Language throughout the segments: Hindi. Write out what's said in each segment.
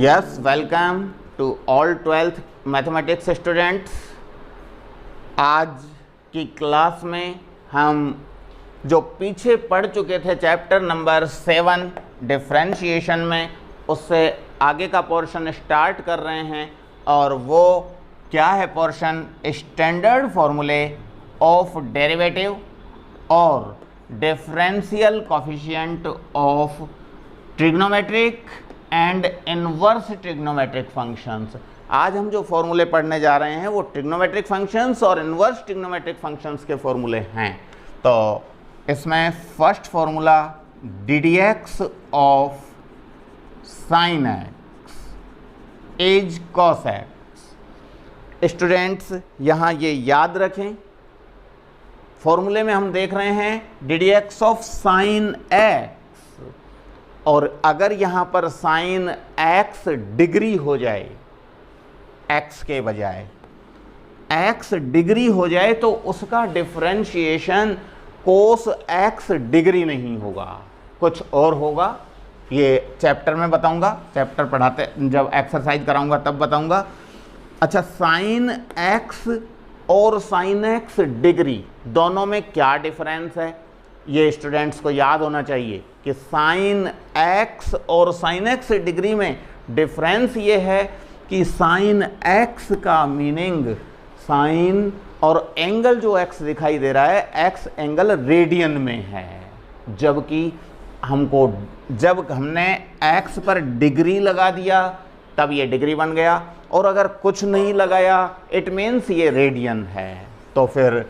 Yes, welcome to all 12th mathematics students. आज की क्लास में हम जो पीछे पढ़ चुके थे चैप्टर नंबर 7 डिफरेंशिएशन में, उससे आगे का पोर्शन स्टार्ट कर रहे हैं। और वो क्या है पोर्शन? स्टैंडर्ड फॉर्मूले ऑफ डेरिवेटिव और differential coefficient of trigonometric and inverse trigonometric functions. आज हम जो फॉर्मूले पढ़ने जा रहे हैं वो ट्रिग्नोमेट्रिक फंक्शंस और इनवर्स ट्रिग्नोमेट्रिक फंक्शंस के फॉर्मूले हैं। तो इसमें first formula ddx of sin x is cos x। Students यहाँ ये याद रखें, फॉर्मूले में हम देख रहे हैं ddx ऑफ sin x, और अगर यहाँ पर साइन x डिग्री हो जाए, x के बजाय x डिग्री हो जाए, तो उसका डिफरेंशिएशन कोस x डिग्री नहीं होगा, कुछ और होगा। ये चैप्टर में बताऊंगा, चैप्टर पढ़ाते जब एक्सरसाइज कराऊंगा तब बताऊंगा। अच्छा, साइन x और साइन x डिग्री दोनों में क्या डिफरेंस है, ये स्टूडेंट्स को याद होना चाहिए कि साइन x और साइन x डिग्री में डिफरेंस ये है कि साइन x का मीनिंग साइन और एंगल जो x दिखाई दे रहा है, x एंगल रेडियन में है, जबकि हमको जब हमने x पर डिग्री लगा दिया तब ये डिग्री बन गया, और अगर कुछ नहीं लगाया इट मीन्स ये रेडियन है। तो फिर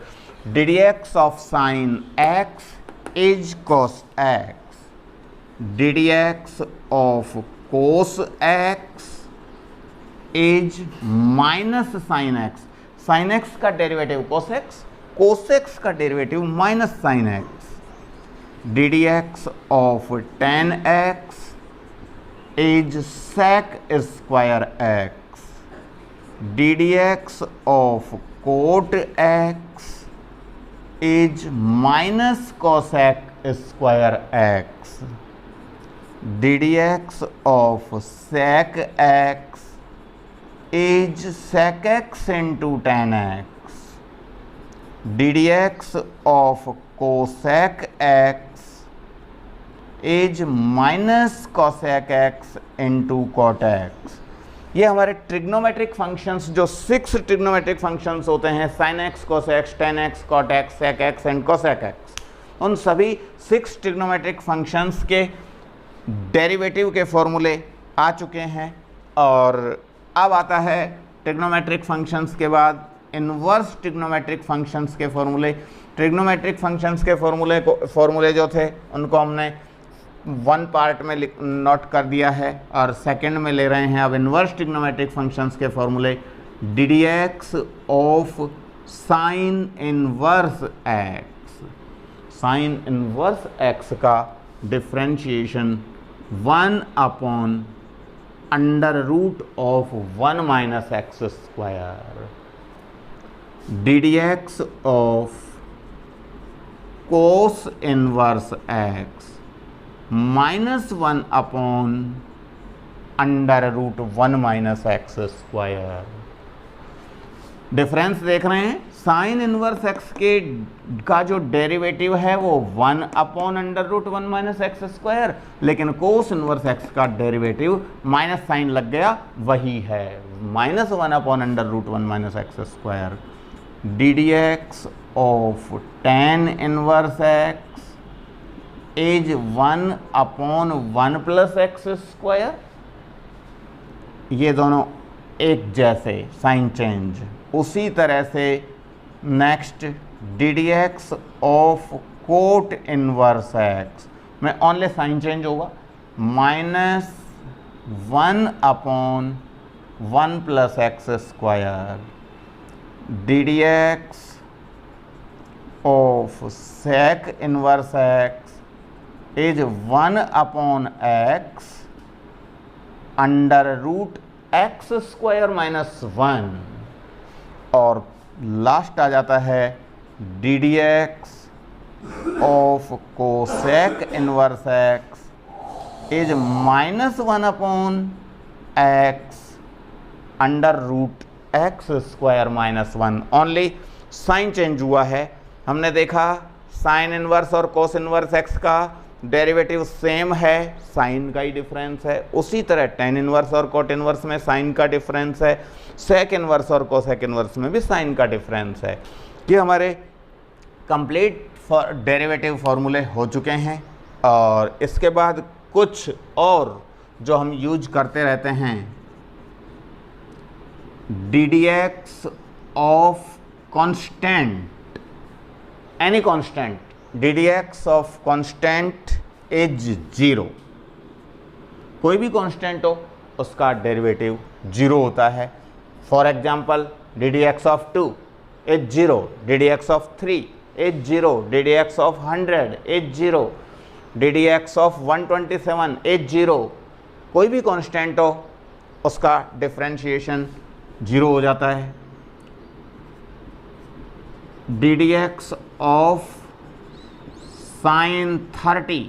ddx of sine x is cos x, ddx of cos x is minus sine x। Sine x का derivative cos x, cos x का derivative minus sine x। ddx of tan x is sec square x, ddx of cot x is minus cos x square x, ddx of sec x is sec x into tan x, ddx of cosec x is minus cosec x into cot x। ये हमारे ट्रिग्नोमेट्रिक फंक्शंस, जो 6 ट्रिग्नोमेट्रिक फंक्शंस होते हैं, sin x, cos x, tan x, cot x, sec x and cosec x, उन सभी 6 ट्रिग्नोमेट्रिक फंक्शंस के डेरिवेटिव के फॉर्मूले आ चुके हैं। और अब आता है ट्रिग्नोमेट्रिक फंक्शंस के बाद इनवर्स ट्रिग्नोमेट्रिक फंक्शंस के फॉर्मूले। ट्रिग्नोमेट्रिक फंक्शंस के फॉर्मूले जो थे उनको हमने 1 पार्ट में नोट कर दिया है, और सेकंड में ले रहे हैं अब इनवर्स ट्रिग्नोमेट्रिक फंक्शंस के फॉर्मूले। ddx of sine inverse x, sine inverse x का differentiation 1 upon under root of 1 minus X square, ddx of cos inverse x minus 1 upon under root 1 minus X square. Difference देख रहे हैं, साइन इनवर्स x के का जो डेरिवेटिव है वो 1 upon under root 1 minus X square, लेकिन कोस इनवर्स x का डेरिवेटिव माइनस साइन लग गया, वही है minus 1 upon under root 1 minus X square. ddx of tan inverse x is 1 upon 1 plus X square. ये दोनों एक जैसे साइन चेंज। उसी तरह से next ddx of cot inverse x में ओनली साइन चेंज होगा, minus 1 upon 1 plus X square, ddx of sec inverse x is 1 upon x under root x square minus 1, और लास्ट आ जाता है ddx of cosec inverse x is -1 upon x under root x square minus 1 only. Sign change हुआ है। हमने देखा साइन इनवर्स और कोस इनवर्स एक्स का डेरिवेटिव सेम है, साइन का ही डिफरेंस है। उसी तरह टेन इनवर्स और कोट इनवर्स में साइन का डिफरेंस है, सेक इनवर्स और कोसेक इनवर्स में भी साइन का डिफरेंस है। ये हमारे कंप्लीट डेरिवेटिव फॉर्मूले हो चुके हैं। और इसके बाद कुछ और जो हम यूज करते रहते हैं, D d x of constant, any constant, D d x of constant is 0। कोई भी कॉन्स्टेंट हो उसका डेरिवेटिव 0 होता है। For example D d x of 2 is 0, D d x of 3 is 0, D d x of 100 is 0, D d x of 127 is 0। कोई भी कॉन्स्टेंट हो उसका डिफरेंशिएशन 0 हो जाता है। D d x of sine 30,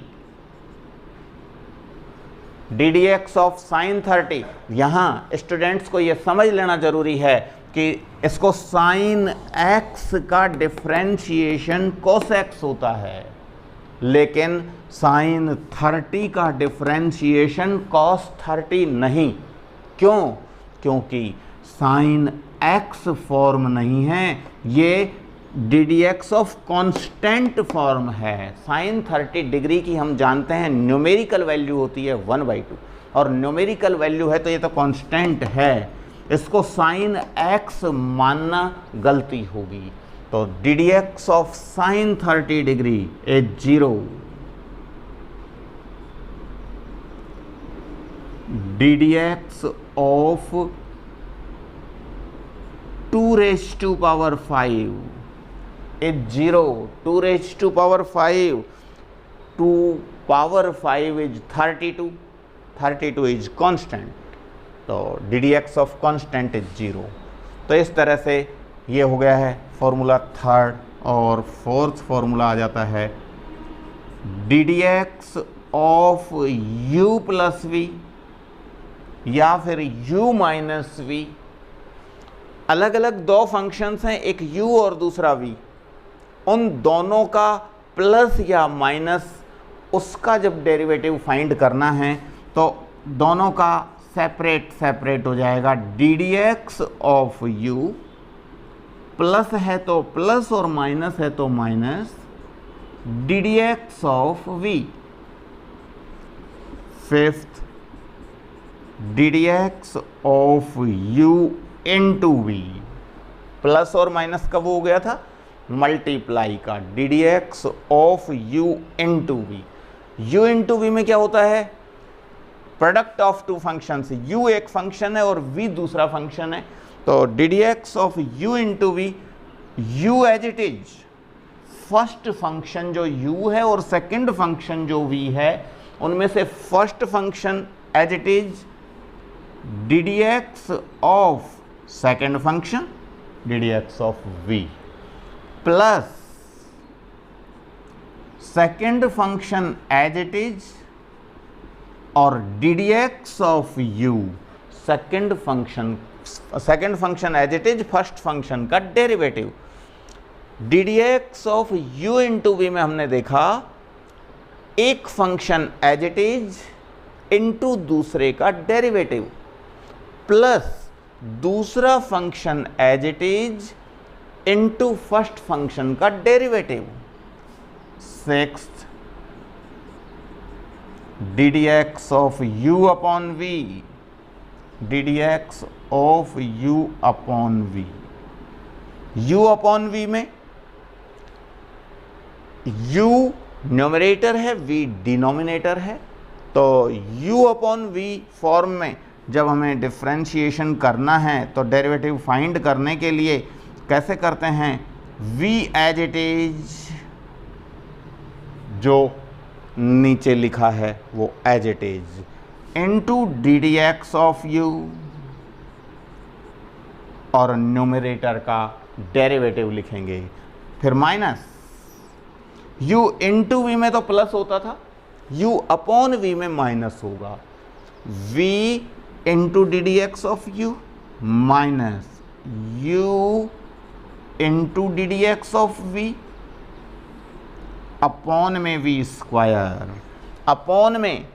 D d x of sine 30, यहाँ स्टूडेंट्स को ये समझ लेना जरूरी है कि इसको साइन एक्स का डिफरेंशिएशन कोस एक्स होता है, लेकिन साइन 30 का डिफरेंशिएशन कॉस 30 नहीं। क्यों? क्योंकि साइन एक्स फॉर्म नहीं है, ये D d x of constant form है। साइन 30 डिग्री की हम जानते हैं न्यूमेरिकल वैल्यू होती है 1/2, और न्यूमेरिकल वैल्यू है तो ये तो कांस्टेंट है, इसको साइन एक्स मानना गलती होगी। तो d d x of sine 30 degree is 0, D d x of 2 raised to power 5 is 0, 2 raised to power 5, 2 power 5 is 32, 32 is constant, तो d d x of constant is 0। तो इस तरह से ये हो गया है फॉर्मूला थर्ड। और फोर्थ फॉर्मूला आ जाता है d d x of u plus v या फिर u माइनस वी। अलग अलग दो फंक्शंस हैं, एक u और दूसरा v, उन दोनों का प्लस या माइनस उसका जब डेरिवेटिव फाइंड करना है तो दोनों का सेपरेट हो जाएगा। D d x of u plus है तो प्लस और माइनस है तो minus d d x of v। Fifth, d d x of u into v. Plus और माइनस का वो हो गया था मल्टीप्लाई का, d d x of u into v. u into v में क्या होता है? Product of two functions, u एक फंक्शन है और v दूसरा फंक्शन है। तो d d x of u into v, u as it is, first function जो u है और सेकंड फंक्शन जो v है, उनमें से first function as it is d d x of second function d d x of v plus second function as it is और d d x of u second function as it is first function का derivative. D d x of u into v में हमने देखा एक function as it is into दूसरे का डेरिवेटिव प्लस दूसरा function as it is into first function का derivative. Sixth, d d x of u upon v, d d x of u upon v. u upon v में u न्यूमरेटर है, v डिनोमिनेटर है, तो u अपॉन v फॉर्म में जब हमें डिफरेंशिएशन करना है तो डेरिवेटिव फाइंड करने के लिए कैसे करते हैं? v एज इट इज जो नीचे लिखा है वो as it is into d d x of u और न्यूमरेटर का डेरिवेटिव लिखेंगे, फिर माइनस u इंटू वी में तो प्लस होता था, u अपॉन v में माइनस होगा। v into d d x of u minus u into d d x of v upon में वी स्क्वायर, अपॉन में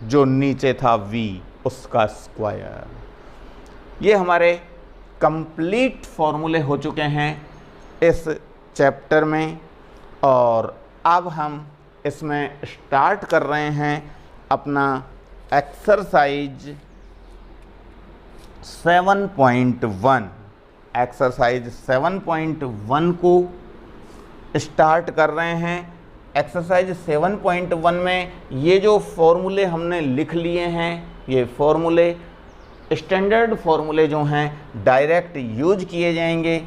जो नीचे था वी उसका स्क्वायर। ये हमारे कंप्लीट फॉर्मूले हो चुके हैं इस चैप्टर में, और अब हम इसमें स्टार्ट कर रहे हैं अपना एक्सरसाइज 7.1। एक्सरसाइज 7.1 को स्टार्ट कर रहे हैं। एक्सरसाइज 7.1 में ये जो फॉर्मूले हमने लिख लिए हैं, ये फॉर्मूले स्टैंडर्ड फॉर्मूले जो हैं डायरेक्ट यूज किए जाएंगे।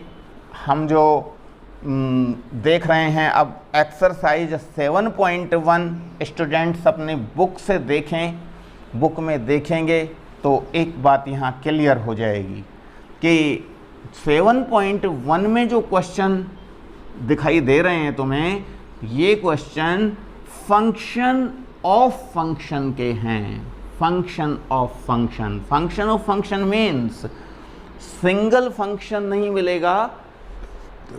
हम जो देख रहे हैं अब एक्सरसाइज 7.1 स्टूडेंट्स अपनी बुक से देखें, बुक में देखेंगे तो एक बात यहाँ क्लियर हो जाएगी कि 7.1 में जो क्वेश्चन दिखाई दे रहे हैं तुम्हें, ये क्वेश्चन फंक्शन ऑफ फंक्शन के हैं। Function of function, function of function means single function नहीं मिलेगा,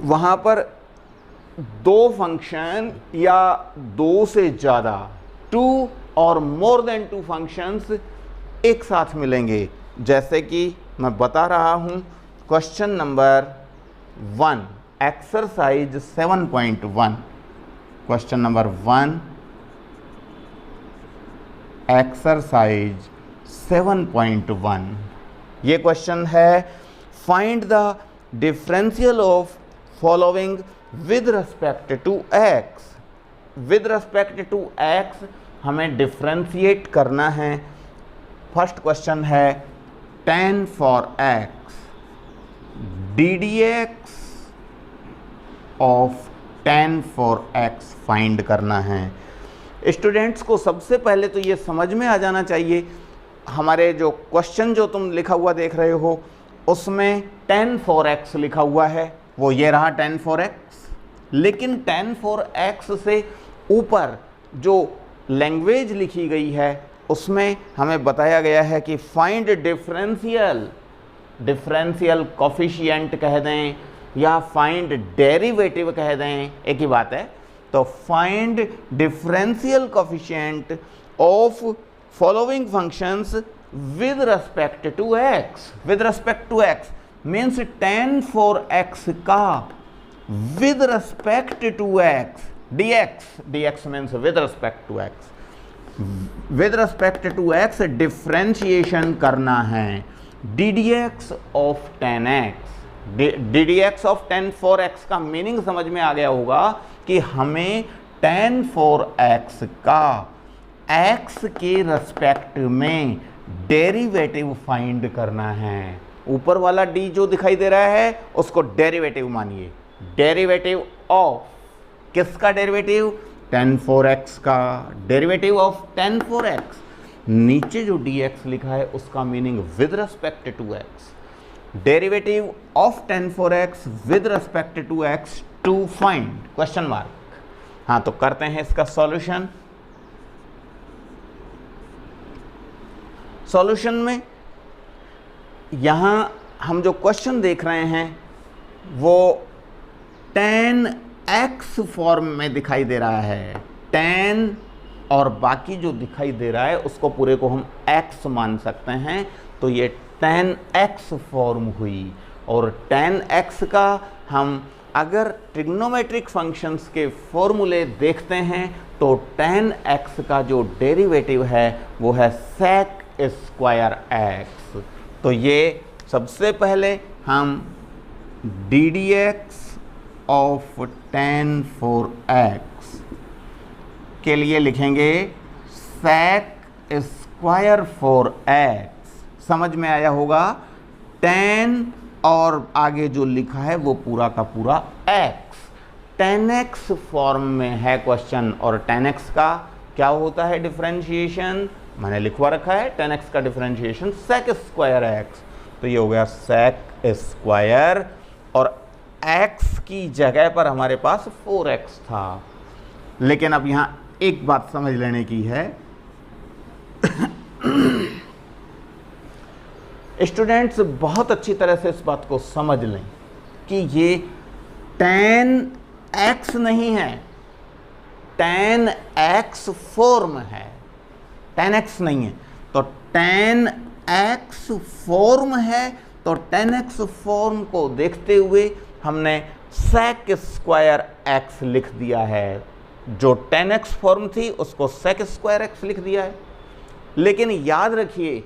वहाँ पर दो फंक्शन या दो से ज़्यादा, टू और मोर देन टू फंक्शंस एक साथ मिलेंगे। जैसे कि मैं बता रहा हूँ question number 1 exercise 7.1, question number 1 exercise 7.1। ये क्वेश्चन है find the differential of following with respect to x. With respect to x हमें डिफरेंशिएट करना है। फर्स्ट क्वेश्चन है tan for x d d x of tan for x find करना है। स्टूडेंट्स को सबसे पहले तो ये समझ में आ जाना चाहिए, हमारे जो क्वेश्चन जो तुम लिखा हुआ देख रहे हो उसमें tan फॉर x लिखा हुआ है, वो ये रहा tan फॉर x। लेकिन tan फॉर x से ऊपर जो लैंग्वेज लिखी गई है उसमें हमें बताया गया है कि फाइंड डिफरेंशियल, डिफरेंशियल कोफिशिएंट कह दें या फाइंड डेरिवेटिव कह दें, एक ही बात है। तो find differential coefficient of following functions with respect to x. With respect to x means tan for x का with respect to x dx means with respect to x, with respect to x differentiation करना है ddx of tan x। ddx of tan for x का मीनिंग समझ में आ गया होगा कि हमें tan फॉर x का x के रिस्पेक्ट में डेरिवेटिव फाइंड करना है। ऊपर वाला d जो दिखाई दे रहा है उसको डेरिवेटिव मानिए। डेरिवेटिव ऑफ किसका डेरिवेटिव? tan फॉर x का derivative of tan for x। नीचे जो dx लिखा है उसका meaning with respect to x। Derivative of tan for x with respect to x to find question mark. हाँ, तो करते हैं इसका सॉल्यूशन। सॉल्यूशन में यहां हम जो क्वेश्चन देख रहे हैं वो tan x फॉर्म में दिखाई दे रहा है। tan और बाकी जो दिखाई दे रहा है उसको पूरे को हम x मान सकते हैं, तो ये tan x फॉर्म हुई। और tan x का हम अगर ट्रिग्नोमेट्रिक फंक्शंस के फॉर्मूले देखते हैं तो tan x का जो डेरिवेटिव है वो है sec स्क्वायर x। तो ये सबसे पहले हम ddx of tan for x के लिए लिखेंगे sec स्क्वायर फॉर x। समझ में आया होगा? tan और आगे जो लिखा है वो पूरा का पूरा x। tan x फॉर्म में है क्वेश्चन, और tan x का क्या होता है डिफरेंशिएशन? मैंने लिखवा रखा है tan x का डिफरेंशिएशन sec स्क्वायर x। तो ये हो गया sec स्क्वायर, और x की जगह पर हमारे पास 4x था। लेकिन अब यहाँ एक बात समझ लेने की है स्टूडेंट्स बहुत अच्छी तरह से इस बात को समझ लें कि ये tan x नहीं है, tan x फॉर्म है, tan x नहीं है। तो tan x फॉर्म है, तो tan x फॉर्म को देखते हुए हमने sec स्क्वायर x लिख दिया है। जो tan x फॉर्म थी उसको sec स्क्वायर x लिख दिया है। लेकिन याद रखिए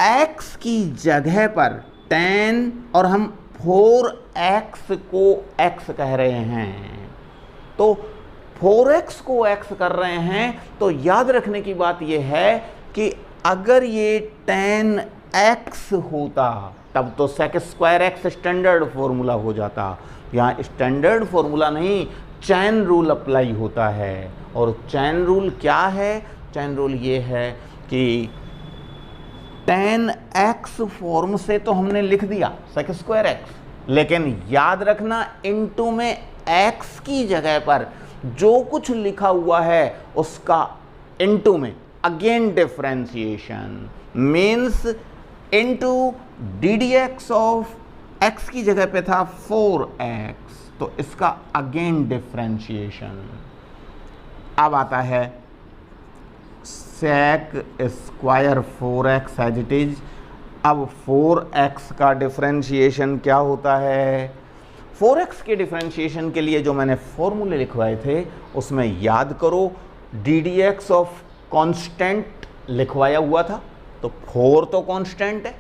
x की जगह पर tan और हम 4x को x कह रहे हैं, तो 4x को x कर रहे हैं, तो याद रखने की बात यह है कि अगर ये tan x होता तब तो sec square x standard formula हो जाता। यहाँ स्टैंडर्ड फॉर्मूला नहीं, चैन रूल अप्लाई होता है। और चैन रूल क्या है? चैन रूल ये है कि tan x फॉर्म से तो हमने लिख दिया sec स्क्वायर x, लेकिन याद रखना इनटू में x की जगह पर जो कुछ लिखा हुआ है उसका इनटू में again differentiation means into ddx of x की जगह पे था 4x, तो इसका अगेन डिफरेंशिएशन। अब आता है sec square 4x as it is. अब 4x का डिफरेंशिएशन क्या होता है? 4x के डिफरेंशिएशन के लिए जो मैंने फॉर्मूले लिखवाए थे उसमें याद करो ddx ऑफ कांस्टेंट लिखवाया हुआ था, तो 4 तो कांस्टेंट है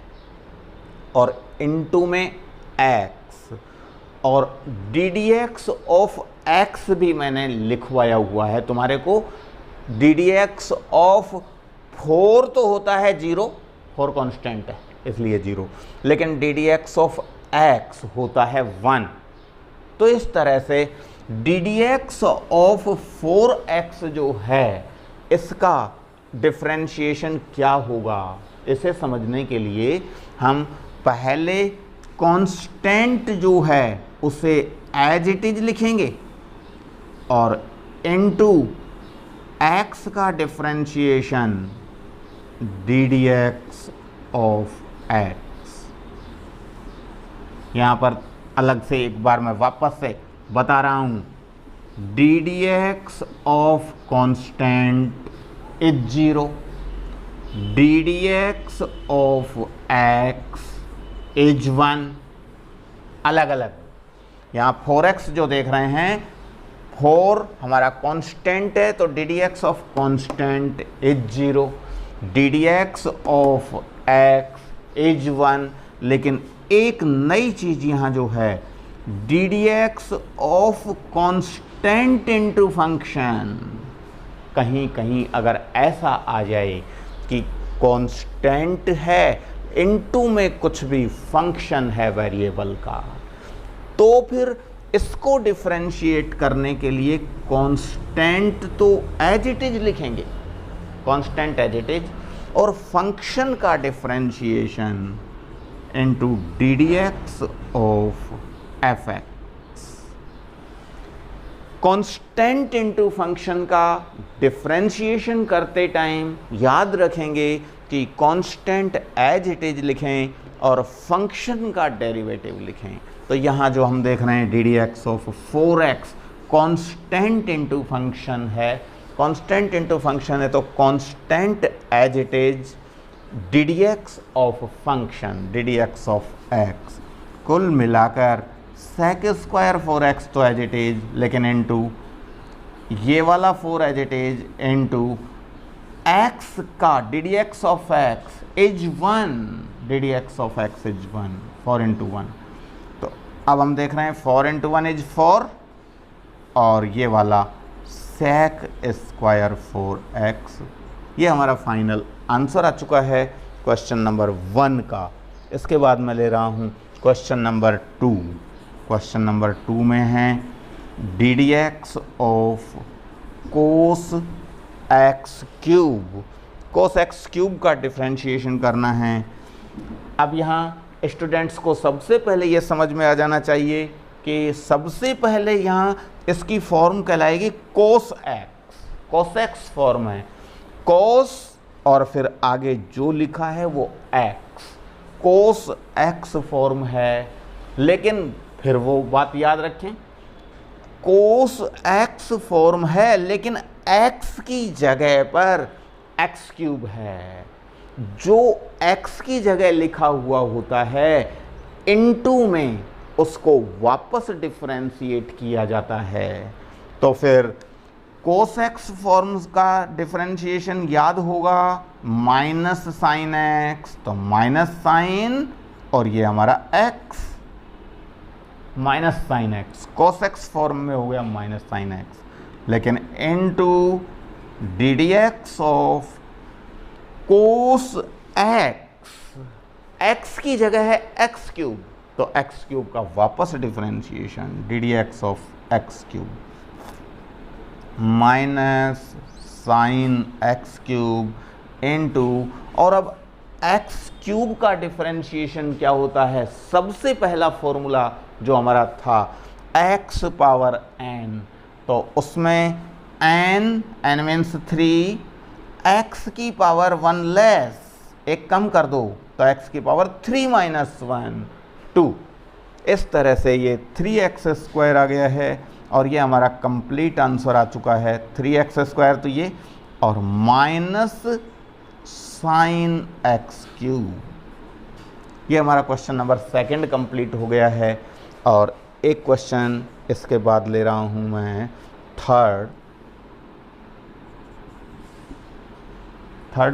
और इनटू में x, और ddx ऑफ x भी मैंने लिखवाया हुआ है तुम्हारे को। ddx ऑफ 4 तो होता है 0, 4 कांस्टेंट है इसलिए 0, लेकिन ddx ऑफ x होता है 1। तो इस तरह से ddx ऑफ 4x जो है इसका डिफरेंशिएशन क्या होगा, इसे समझने के लिए हम पहले कांस्टेंट जो है उसे एज इट इज लिखेंगे और इनटू x का डिफरेंशिएशन ddx ऑफ x। यहाँ पर अलग से एक बार मैं वापस से बता रहा हूँ, ddx of constant is 0, ddx of x is 1। अलग अलग यहाँ 4x जो देख रहे हैं, 4 हमारा कांस्टेंट है तो ddx of constant is 0, ddx of x is 1। लेकिन एक नई चीज यहाँ जो है ddx of constant into function. कहीं कहीं अगर ऐसा आ जाए कि कांस्टेंट है इनटू में कुछ भी फंक्शन है वेरिएबल का, तो फिर इसको डिफरेंशिएट करने के लिए कांस्टेंट तो एज इट इज लिखेंगे, कांस्टेंट एज इट इज, और फंक्शन का differentiation into ddx of fx। Constant into function का डिफरेंशिएशन करते टाइम याद रखेंगे कि कांस्टेंट एज इट इज लिखें और फंक्शन का डेरिवेटिव लिखें। तो यहाँ जो हम देख रहे हैं ddx of 4x constant into function है, कांस्टेंट इनटू फंक्शन है तो constant as it is ddx of function ddx of x। कुल मिलाकर sec स्क्वायर 4x तो एज इट इज, लेकिन इनटू ये वाला 4 as it is into x का ddx of x is 1, ddx of x is 1, 4 into 1। तो अब हम देख रहे हैं 4 इंटू 1 इज 4 और ये वाला sec स्क्वायर 4x। ये हमारा फाइनल आंसर आ चुका है क्वेश्चन नंबर 1 का। इसके बाद मैं ले रहा हूँ क्वेश्चन नंबर 2। क्वेश्चन नंबर 2 में है ddx of cos x cube. cos x cube का डिफरेंशिएशन करना है। अब यहाँ स्टूडेंट्स को सबसे पहले ये समझ में आ जाना चाहिए कि सबसे पहले यहाँ इसकी फॉर्म कहलाएगी cos x। cos x form है, cos और फिर आगे जो लिखा है वो x। कोस एक्स फॉर्म है, लेकिन फिर वो बात याद रखें, कोस एक्स फॉर्म है लेकिन एक्स की जगह पर एक्स क्यूब है। जो एक्स की जगह लिखा हुआ होता है इनटू में उसको वापस डिफरेंशिएट किया जाता है। तो फिर कोस एक्स फॉर्म्स का डिफरेंशिएशन याद होगा माइनस साइन एक्स, तो माइनस साइन और ये हमारा x, minus sine x cos x form में हो गया माइनस साइन एक्स, लेकिन into D d x of cos x, x की जगह है एक्स क्यूब, तो एक्स क्यूब का वापस differentiation D d x of x cube minus sine x cube into, और अब एक्स क्यूब का डिफरेंशिएशन क्या होता है, सबसे पहला फॉर्मूला जो हमारा था एक्स पावर एन, तो उसमें एन मीन्स 3, एक्स की पावर 1 लेस, एक कम कर दो तो एक्स की पावर 3 माइनस 1 2, इस तरह से ये 3x² आ गया है और ये हमारा कंप्लीट आंसर आ चुका है 3x² तो ये, और माइनस साइन एक्स क्यूब। ये हमारा क्वेश्चन नंबर 2 कंप्लीट हो गया है। और एक क्वेश्चन इसके बाद ले रहा हूँ मैं थर्ड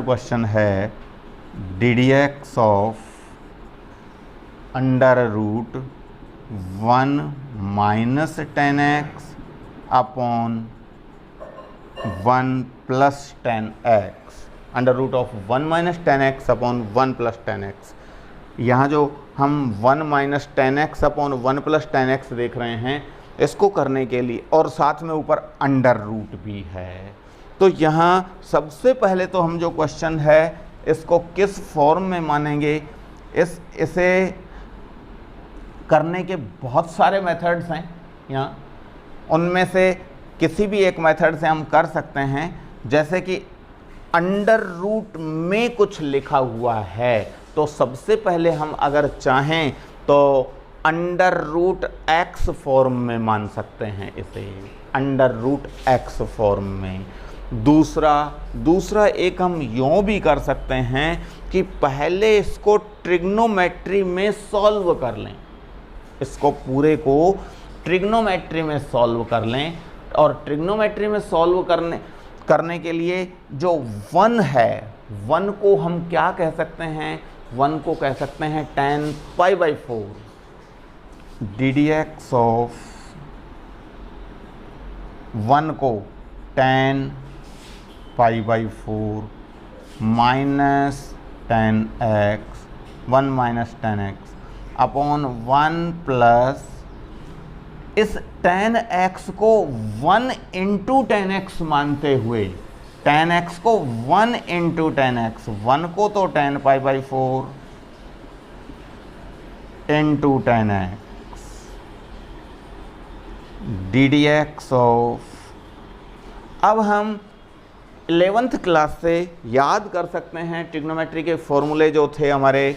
क्वेश्चन है d d x of under root 1 minus 10x upon 1 plus 10x, under root of 1 minus 10x upon 1 plus 10x। यहाँ जो हम 1 minus 10x upon 1 plus 10x देख रहे हैं, इसको करने के लिए और साथ में ऊपर अंडर रूट भी है, तो यहाँ सबसे पहले तो हम जो क्वेश्चन है इसको किस फॉर्म में मानेंगे, इसे करने के बहुत सारे मेथड्स हैं यहाँ, उनमें से किसी भी एक मेथड से हम कर सकते हैं। जैसे कि अंडर रूट में कुछ लिखा हुआ है, तो सबसे पहले हम अगर चाहें तो अंडर रूट एक्स फॉर्म में मान सकते हैं इसे, अंडर रूट एक्स फॉर्म में। दूसरा एक हम यूँ भी कर सकते हैं कि पहले इसको ट्रिग्नोमेट्री में सॉल्व कर लें, इसको पूरे को ट्रिग्नोमेट्री में सॉल्व कर लें, और ट्रिग्नोमेट्री में सॉल्व करने के लिए जो 1 है, 1 को हम क्या कह सकते हैं, 1 को कह सकते हैं tan π/4 d d x of 1 को tan π/4 minus 10x 1 minus 10x upon 1 plus, इस tan x को 1 इंटू 10x मानते हुए, tan x को 1 इंटू 10x, 1 को तो tan π/4 into 10x d d x of, अब हम 11th क्लास से याद कर सकते हैं ट्रिग्नोमेट्री के फॉर्मूले जो थे हमारे,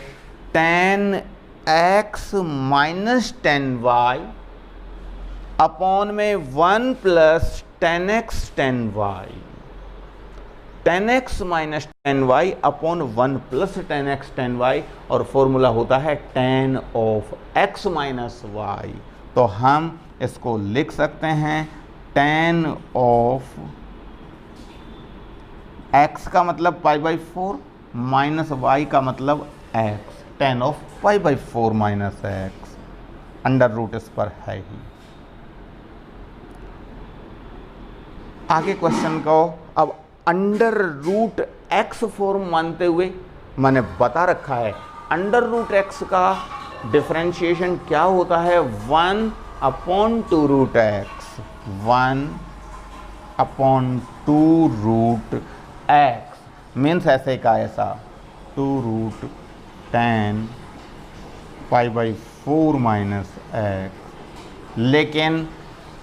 tan x minus 10y upon में 1 plus 10x 10y, 10x minus 10y upon 1 plus 10x 10y, और फॉर्मूला होता है tan of x minus y। तो हम इसको लिख सकते हैं tan ऑफ x का मतलब π/4 माइनस y का मतलब x, tan of π/4 minus x, under root इस पर है ही। आगे क्वेश्चन को अब अंडर रूट x फॉर्म मानते हुए मैंने बता रखा है, अंडर रूट x का डिफरेंशिएशन क्या होता है, 1 upon 2 root x, 1 upon 2 root x means ऐसे का ऐसा 2 रूट tan π/4 माइनस x, लेकिन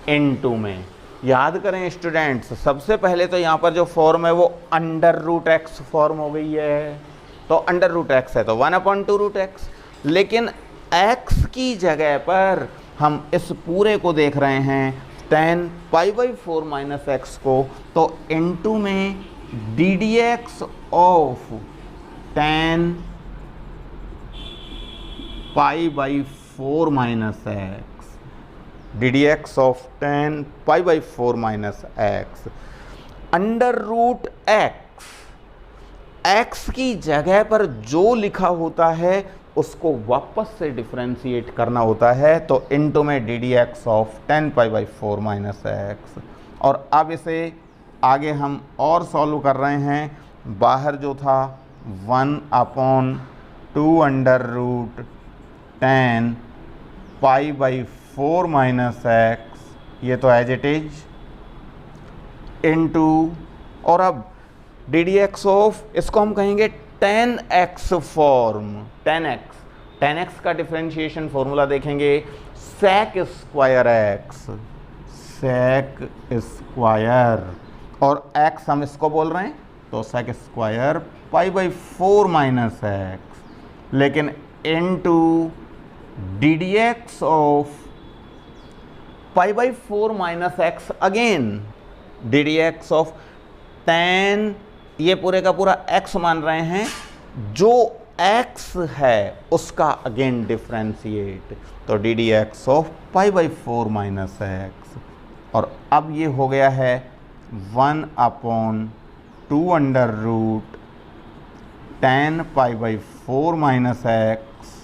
इनटू में याद करें स्टूडेंट्स, सबसे पहले तो यहाँ पर जो फॉर्म है वो अंडर रूट एक्स फॉर्म हो गई है, तो अंडर रूट एक्स है तो 1/2√x, लेकिन x की जगह पर हम इस पूरे को देख रहे हैं tan π/4 माइनस एक्स को, तो इनटू में ddx of tan π/4 minus x, ddx of tan π/4 minus x under root x की जगह पर जो लिखा होता है उसको वापस से डिफरेंशिएट करना होता है, तो इनटू में ddx of tan π/4 minus x. और अब इसे आगे हम और सॉल्व कर रहे हैं, बाहर जो था 1/2 under root tan π/4 minus x, ये तो एज इट इज, इनटू, और अब ddx ऑफ, इसको हम कहेंगे tan x form, tan x का डिफरेंशिएशन फॉर्मूला देखेंगे sec square x, sec square, और x हम इसको बोल रहे हैं तो sec स्क्वायर π/4 माइनस एक्स, लेकिन into ddx of π/4 minus x, again ddx of tan, ये पूरे का पूरा x मान रहे हैं, जो x है उसका अगेन डिफरेंशिएट, तो ddx ऑफ π/4 माइनस एक्स, और अब ये हो गया है 1/2 under root tan π/4 minus x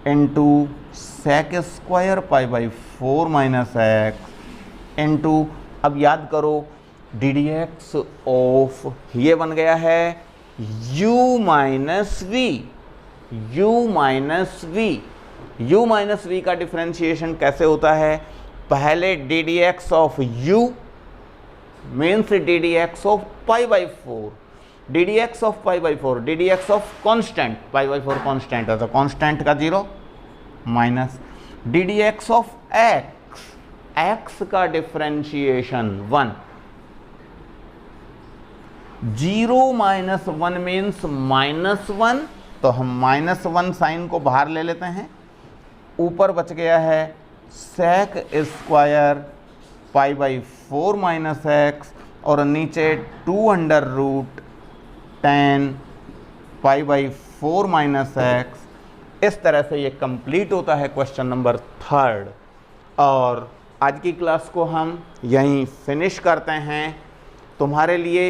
into sec square π/4 minus x into, अब याद करो ddx ऑफ, ये बन गया है u माइनस v का डिफरेंशिएशन कैसे होता है, पहले ddx of u means ddx of π/4, ddx of π/4, ddx of constant, π/4 constant है तो कांस्टेंट का 0 माइनस ddx ऑफ x का डिफरेंशिएशन 1, 0 माइनस 1 मीन्स -1, तो हम -1 साइन को बाहर ले लेते हैं, ऊपर बच गया है sec स्क्वायर π/4 माइनस एक्स, और नीचे 2 under root tan π/4 minus x. इस तरह से ये कंप्लीट होता है क्वेश्चन नंबर 3। और आज की क्लास को हम यहीं फिनिश करते हैं। तुम्हारे लिए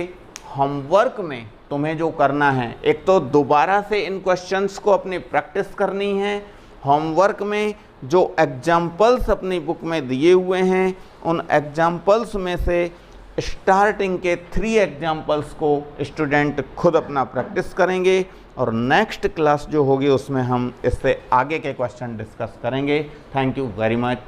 होमवर्क में तुम्हें जो करना है, एक तो दोबारा से इन क्वेश्चंस को अपनी प्रैक्टिस करनी है। होमवर्क में जो एग्जाम्पल्स अपनी बुक में दिए हुए हैं, उन एग्जाम्पल्स में से स्टार्टिंग के 3 एग्जाम्पल्स को स्टूडेंट खुद अपना प्रैक्टिस करेंगे, और नेक्स्ट क्लास जो होगी उसमें हम इससे आगे के क्वेश्चन डिस्कस करेंगे। Thank you very much.